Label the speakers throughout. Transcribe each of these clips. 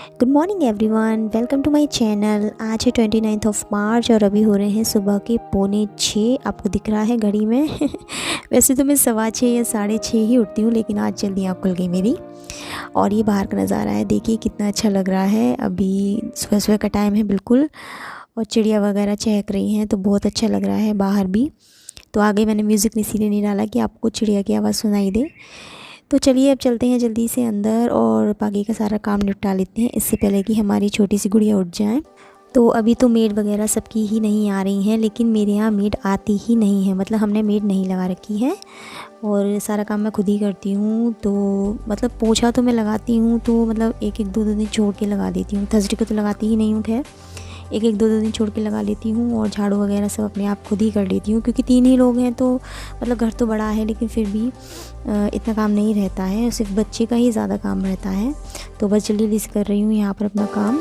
Speaker 1: Good morning everyone, welcome to my channel. आज है 29 of March और अभी हो रहे हैं सुबह के 5:45। आपको दिख रहा है घड़ी में वैसे तो मैं 6:15 या 6:30 ही उठती हूँ, लेकिन आज जल्दी आँख खुल गई मेरी। और ये बाहर का नज़ारा है, देखिए कितना अच्छा लग रहा है। अभी सुबह सुबह का टाइम है बिल्कुल, और चिड़िया वगैरह चहक रही हैं तो बहुत अच्छा लग रहा है बाहर भी। तो आगे मैंने म्यूज़िक इसीलिए नहीं डाला कि आपको चिड़िया की आवाज़ सुनाई दे। तो चलिए अब चलते हैं जल्दी से अंदर और बाकी का सारा काम निपटा लेते हैं, इससे पहले कि हमारी छोटी सी गुड़िया उठ जाए। तो अभी तो मेड वगैरह सबकी ही नहीं आ रही हैं, लेकिन मेरे यहाँ मेड आती ही नहीं है, मतलब हमने मेड नहीं लगा रखी है और सारा काम मैं खुद ही करती हूँ। तो मतलब पोछा तो मैं लगाती हूँ, तो मतलब एक एक दो दो दिन छोड़ के लगा देती हूँ। थर्सडे को तो लगाती ही नहीं हूँ, खैर एक एक दो दो दिन छोड़ के लगा लेती हूँ। और झाड़ू वगैरह सब अपने आप खुद ही कर लेती हूँ, क्योंकि 3 ही लोग हैं तो मतलब घर तो बड़ा है, लेकिन फिर भी इतना काम नहीं रहता है, सिर्फ बच्चे का ही ज़्यादा काम रहता है। तो बस जल्दी जल्दी से कर रही हूँ यहाँ पर अपना काम।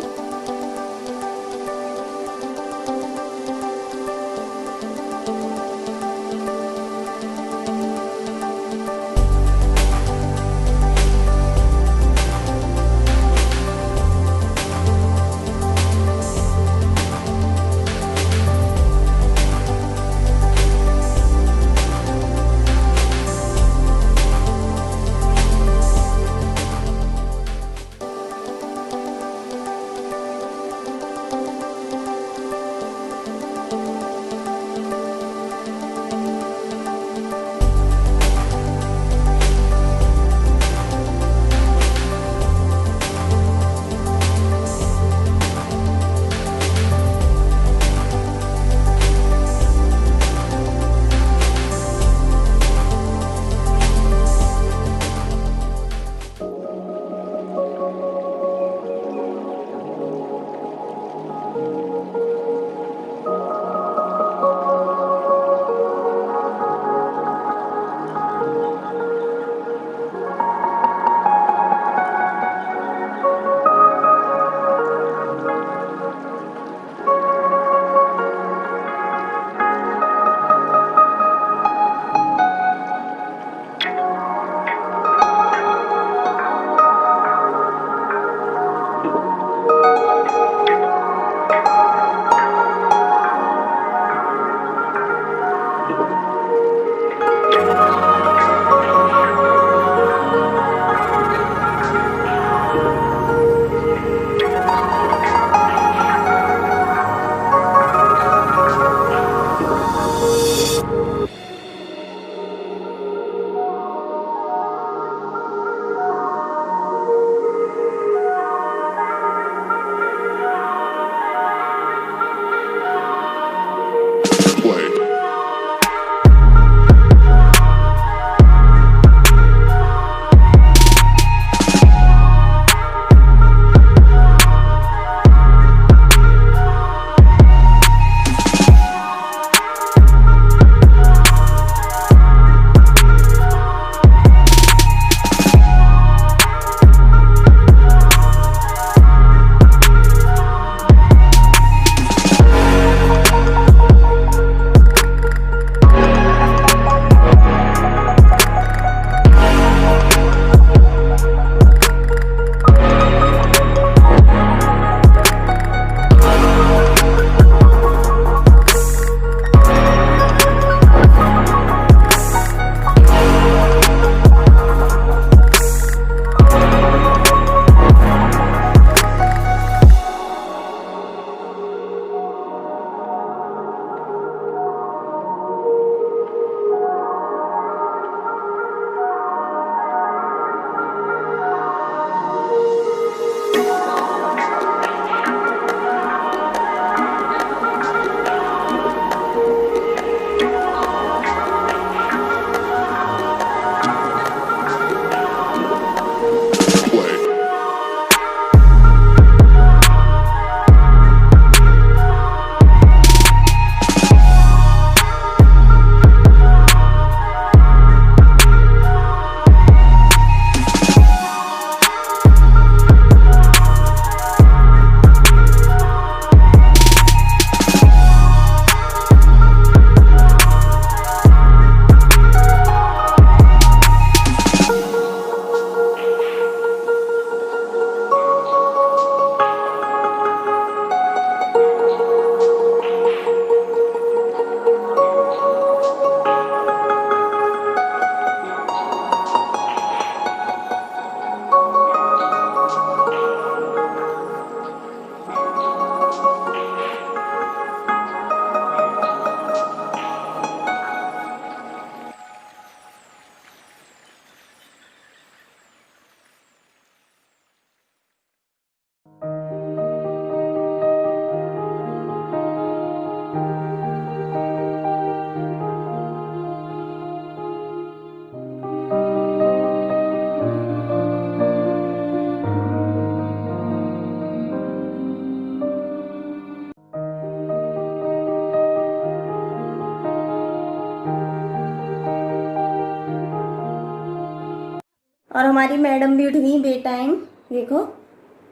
Speaker 1: हमारी मैडम भी उठ गई बे टाइम, देखो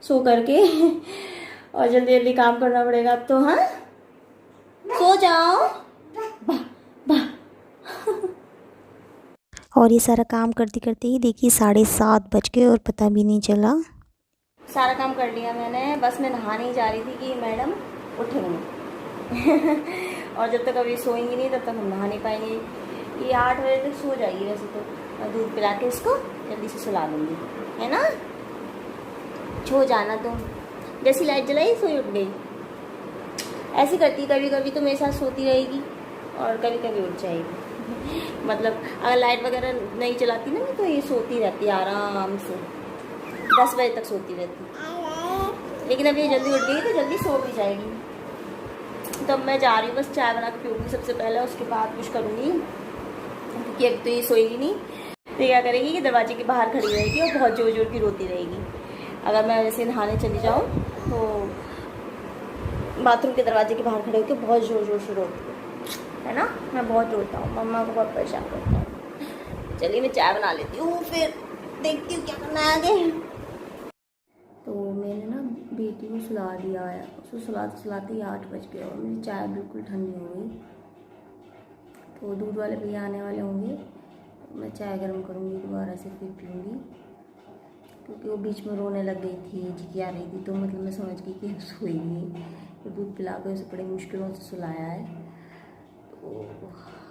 Speaker 1: सो करके। और जल्दी जल्दी काम करना पड़ेगा अब तो। हाँ सो जाओ। वाह वाह। और ये सारा काम करते करते ही देखिए 7:30 बज गए और पता भी नहीं चला। सारा काम कर लिया मैंने, बस मैं नहाने ही जा रही थी कि मैडम उठेंगे। और जब तक अभी सोएंगी नहीं तब तक हम नहा नहीं पाएंगे। ये 8 बजे तक सो जाएगी वैसे तो, मैं दूध पिला के इसको जल्दी से सुला दूँगी, है ना। सो जाना तुम, जैसी लाइट जलाई सोई उठ गई। ऐसी करती कभी कभी तो मेरे साथ सोती रहेगी और कभी कभी उठ जाएगी। मतलब अगर लाइट वगैरह नहीं चलाती ना तो ये सोती रहती है आराम से, 10 बजे तक सोती रहती। लेकिन अब ये जल्दी उठ गई तो जल्दी सो भी जाएगी। तो अब मैं जा रही हूँ, बस चाय बना के पीऊँगी सबसे पहले, उसके बाद कुछ करूँगी क्योंकि अब तो ये सोएगी नहीं। तो क्या करेगी कि दरवाजे के बाहर खड़ी रहेगी और बहुत ज़ोर ज़ोर की रोती रहेगी। अगर मैं वैसे नहाने चली जाऊँ तो बाथरूम के दरवाजे के बाहर खड़े होकर बहुत ज़ोर ज़ोर से रोती है ना। मैं बहुत रोता हूँ, मम्मा को बहुत परेशान करता हूँ। चलिए मैं चाय बना लेती हूँ, फिर देखती हूँ क्या करना है आगे। तो मैंने ना बेटी को सुला दिया है, उसको सुलाते सुलाते ही 8 बज गए और मेरी चाय बिल्कुल ठंडी हो गई। तो दूध वाले भैया आने वाले होंगे, मैं चाय गर्म करूँगी दोबारा से फिर पीऊँगी। क्योंकि वो बीच में रोने लग गई थी, झिकिया रही थी, तो मतलब मैं समझ गई कि सोएगी। तो दूध पिला कर उसे बड़े मुश्किलों से सुलाया है। तो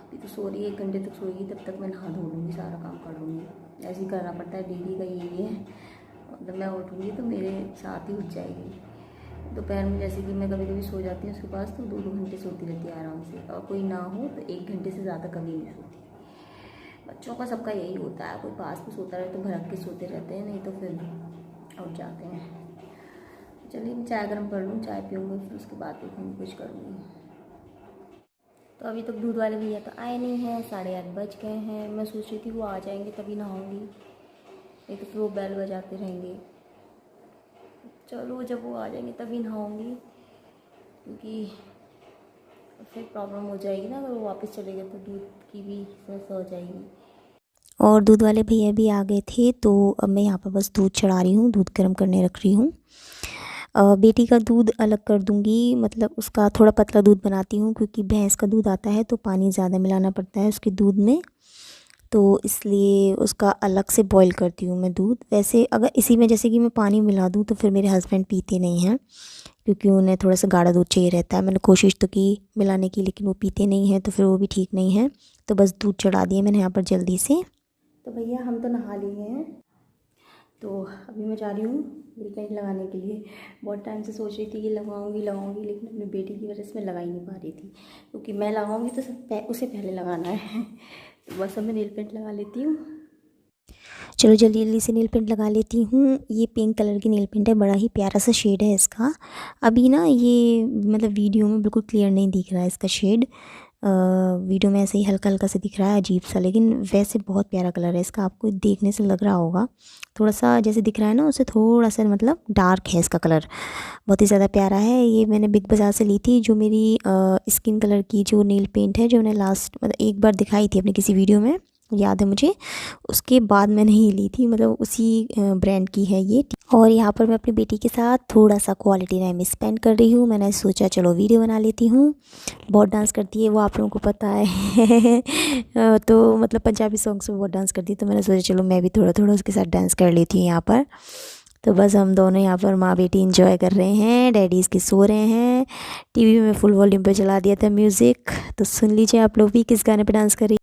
Speaker 1: अभी तो सो रही है, 1 घंटे तक सोएगी, तब तक मैं नहा धो लूँगी, सारा काम कर लूँगी। ऐसे ही करना पड़ता है, डेली का यही है। मतलब मैं उठूँगी तो मेरे साथ ही उठ जाएगी। दोपहर में जैसे कि मैं कभी कभी सो जाती हूँ उसके पास, तो 2-2 घंटे सोती रहती है आराम से, और कोई ना हो तो 1 घंटे से ज़्यादा कभी नहीं सोती। बच्चों का सबका यही होता है, कोई पास में सोता रहे तो भड़क के सोते रहते हैं, नहीं तो फिर उठ जाते हैं। चलिए मैं चाय गर्म कर लूँ, चाय पीऊँगी, फिर उसके बाद देखूँगी कुछ करूँगी। तो अभी तक दूध वाले भैया तो आए नहीं हैं, 8:30 बज गए हैं। मैं सोच रही थी वो आ जाएंगे तभी नहाऊँगी, नहीं तो फिर वो बेल बजाते रहेंगे। चलो जब वो आ जाएंगे तभी नहाऊँगी, क्योंकि फिर प्रॉब्लम हो जाएगी ना, अगर वो वापस चले गए तो दूध की भी समस्या हो जाएगी। और दूध वाले भैया भी आ गए थे, तो अब मैं यहाँ पर बस दूध चढ़ा रही हूँ, दूध गर्म करने रख रही हूँ। बेटी का दूध अलग कर दूँगी, मतलब उसका थोड़ा पतला दूध बनाती हूँ, क्योंकि भैंस का दूध आता है तो पानी ज़्यादा मिलाना पड़ता है उसके दूध में, तो इसलिए उसका अलग से बॉईल करती हूँ मैं दूध। वैसे अगर इसी में जैसे कि मैं पानी मिला दूँ तो फिर मेरे हस्बैंड पीते नहीं हैं, क्योंकि उन्हें थोड़ा सा गाढ़ा दूध चाहिए रहता है। मैंने कोशिश तो की मिलाने की, लेकिन वो पीते नहीं हैं, तो फिर वो भी ठीक नहीं है। तो बस दूध चढ़ा दिया मैंने यहाँ पर जल्दी से। तो भैया हम तो नहा लिए हैं, तो अभी मैं जा रही हूँ नील पेंट लगाने के लिए। बहुत टाइम से सोच रही थी कि लगाऊंगी, लेकिन अपनी बेटी की वजह से मैं लगा ही नहीं पा रही थी, क्योंकि मैं लगाऊंगी तो उसे पहले लगाना है। तो बस अब मैं नील पेंट लगा लेती हूँ। चलो जल्दी जल्दी से नील पेंट लगा लेती हूँ। ये पिंक कलर की नील पेंट है, बड़ा ही प्यारा सा शेड है इसका। अभी ना ये मतलब वीडियो में बिल्कुल क्लियर नहीं दिख रहा है इसका शेड, वीडियो में ऐसे ही हल्का हल्का से दिख रहा है अजीब सा, लेकिन वैसे बहुत प्यारा कलर है इसका। आपको देखने से लग रहा होगा, थोड़ा सा जैसे दिख रहा है ना उससे थोड़ा सा मतलब डार्क है इसका कलर, बहुत ही ज़्यादा प्यारा है। ये मैंने बिग बाज़ार से ली थी, जो मेरी स्किन कलर की जो नील पेंट है, जो मैंने लास्ट मतलब एक बार दिखाई थी अपनी किसी वीडियो में, याद है मुझे। उसके बाद मैंने ही ली थी, मतलब उसी ब्रांड की है ये। और यहाँ पर मैं अपनी बेटी के साथ थोड़ा सा क्वालिटी टाइम स्पेंड कर रही हूँ। मैंने सोचा चलो वीडियो बना लेती हूँ। बहुत डांस करती है वो, आप लोगों को पता है। तो मतलब पंजाबी सॉन्ग्स में बहुत डांस करती है, तो मैंने सोचा चलो मैं भी थोड़ा थोड़ा उसके साथ डांस कर लेती हूँ यहाँ पर। तो बस हम दोनों यहाँ पर माँ बेटी इंजॉय कर रहे हैं, डैडी इसके सो रहे हैं। टीवी में फुल वॉल्यूम पे चला दिया था म्यूज़िक, तो सुन लीजिए आप लोग भी किस गाने पे डांस कर रही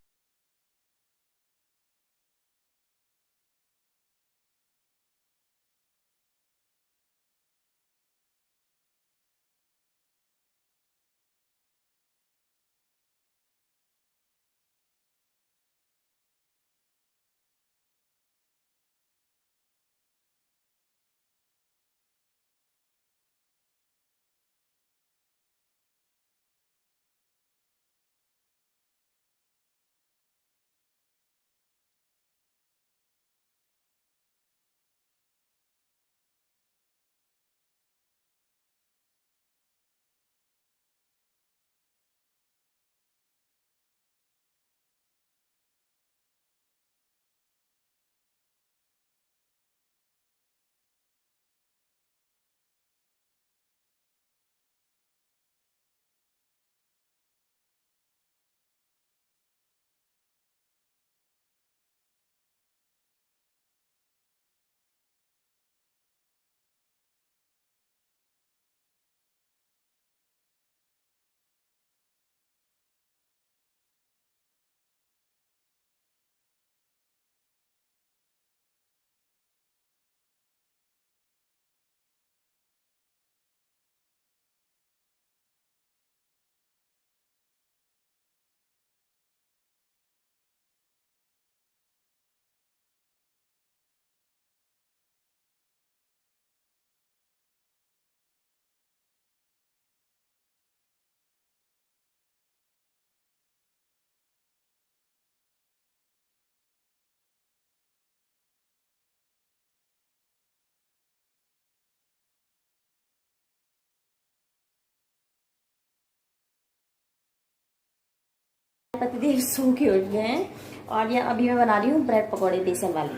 Speaker 1: पतिदेव सो के उठ गए हैं और ये अभी मैं बना रही हूँ ब्रेड पकौड़े बेसन वाले,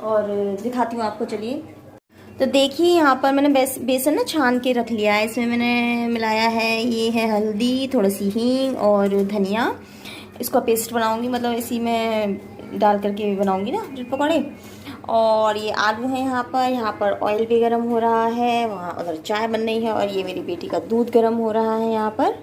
Speaker 1: और दिखाती हूँ आपको। चलिए, तो देखिए यहाँ पर मैंने बेसन ना छान के रख लिया है। इसमें मैंने मिलाया है, ये है हल्दी, थोड़ी सी हींग और धनिया। इसको पेस्ट बनाऊँगी, मतलब इसी में डाल करके बनाऊँगी ना ब्रेड पकौड़े। और ये आलू है यहाँ पर ऑयल भी गर्म हो रहा है, वहाँ उधर चाय बन रही है, और ये मेरी बेटी का दूध गर्म हो रहा है यहाँ पर।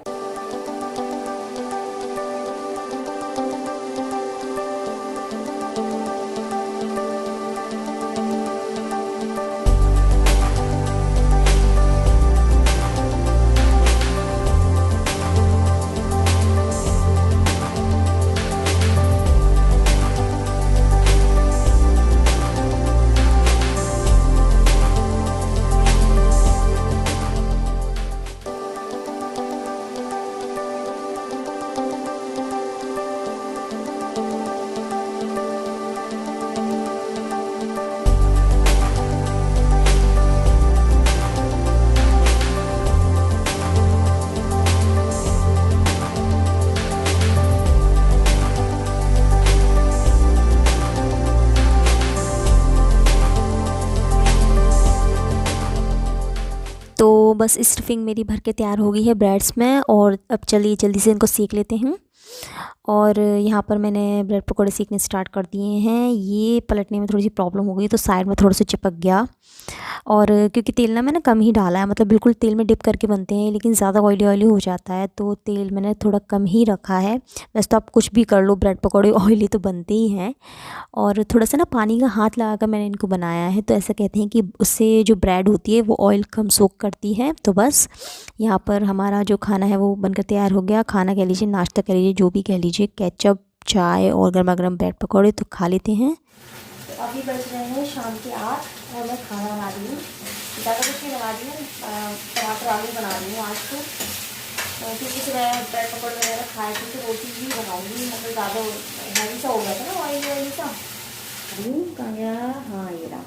Speaker 1: तो बस स्टफिंग मेरी भर के तैयार हो गई है ब्रेड्स में, और अब चलिए जल्दी से इनको सेक लेते हैं। और यहाँ पर मैंने ब्रेड पकौड़े सेकने स्टार्ट कर दिए हैं। ये पलटने में थोड़ी सी प्रॉब्लम हो गई, तो साइड में थोड़ा सा चिपक गया। और क्योंकि तेल ना मैंने कम ही डाला है, मतलब बिल्कुल तेल में डिप करके बनते हैं, लेकिन ज़्यादा ऑयली ऑयली हो जाता है, तो तेल मैंने थोड़ा कम ही रखा है। वैसे तो आप कुछ भी कर लो, ब्रेड पकौड़े ऑयली तो बनते ही हैं। और थोड़ा सा ना पानी का हाथ लगा कर मैंने इनको बनाया है, तो ऐसा कहते हैं कि उससे जो ब्रेड होती है वो ऑयल कम सोक करती है। तो बस यहाँ पर हमारा जो खाना है वो बनकर तैयार हो गया। खाना कह लीजिए, नाश्ता कह लीजिए, जो भी कह लीजिए, केचप, चाय और गर्मा गर्म ब्रेड पकौड़े तो खा लेते हैं। तो अभी बज रहे हैं शाम के 8 और मैं खाना बना रही हूँ। ज़्यादा कुछ नहीं बना रही हूँ, टमाटर आलू बना रही हूँ आज तो। क्योंकि सुबह ब्रेड पकौड़े वगैरह खाए थे, तो रोटी भी बनाऊँगी, मतलब ज़्यादा हैवी सा हो गया था ना, ऑयली सा। कहाँ गया? हाँ, ये रहा।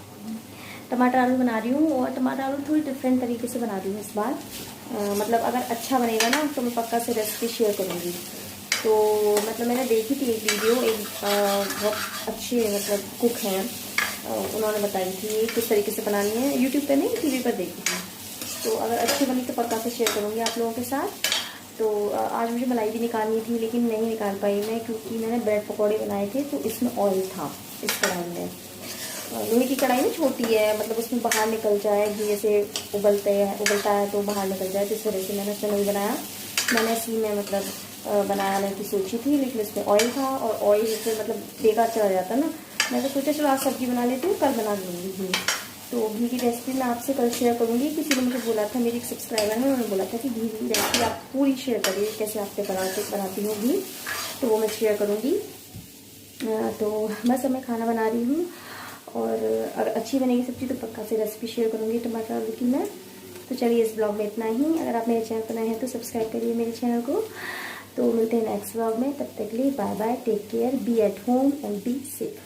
Speaker 1: टमाटर आलू बना रही हूँ, और टमाटर आलू थोड़ी डिफरेंट तरीके से बना रही हूँ इस बार। मतलब अगर अच्छा बनेगा ना तो मैं पक्का से रेसिपी शेयर करूँगी। तो मतलब मैंने देखी थी एक वीडियो, एक बहुत अच्छी मतलब कुक हैं, उन्होंने बताई थी किस तरीके से बनानी है। यूट्यूब पे नहीं, टीवी पर देखी थी। तो अगर अच्छी बनी तो पक्का से शेयर करूँगी आप लोगों के साथ। तो आज मुझे मलाई भी निकालनी थी, लेकिन नहीं निकाल पाई मैं, क्योंकि मैंने ब्रेड पकौड़े बनाए थे तो इसमें ऑयल था इस कढ़ाई में। लोहे की कढ़ाई में छोटी है, मतलब उसमें बाहर निकल जाए, घी जैसे उबलता है तो बाहर निकल जाए, तो इस वजह से मैंने उसमें नहीं बनाया। मैंने इसी में मतलब बनाने की सोची थी, लेकिन इसमें ऑयल था, और ऑयल से मतलब बेकार चला जाता ना। मैं तो सोचा चलो आज सब्ज़ी बना लेती हूँ, कल बना लूँगी घी। तो घी की रेसिपी मैं आपसे कल शेयर करूँगी। किसी ने मुझे बोला था, मेरी एक सब्सक्राइबर है, उन्होंने बोला था कि घी की रेसिपी आप पूरी शेयर करिए, कैसे आपसे बनाती हूँ घी, तो वो मैं शेयर करूँगी। तो बस अब मैं खाना बना रही हूँ, और अगर अच्छी बनेगी सब्ज़ी तो पक्का से रेसिपी शेयर करूँगी टमाटर आलू की मैं। तो चलिए, इस ब्लॉग में इतना ही। अगर आप मेरे चैनल पर नए हैं तो सब्सक्राइब करिए मेरे चैनल को। तो मिलते हैं नेक्स्ट ब्लॉग में, तब तक के लिए bye bye, take care, be at home and be safe.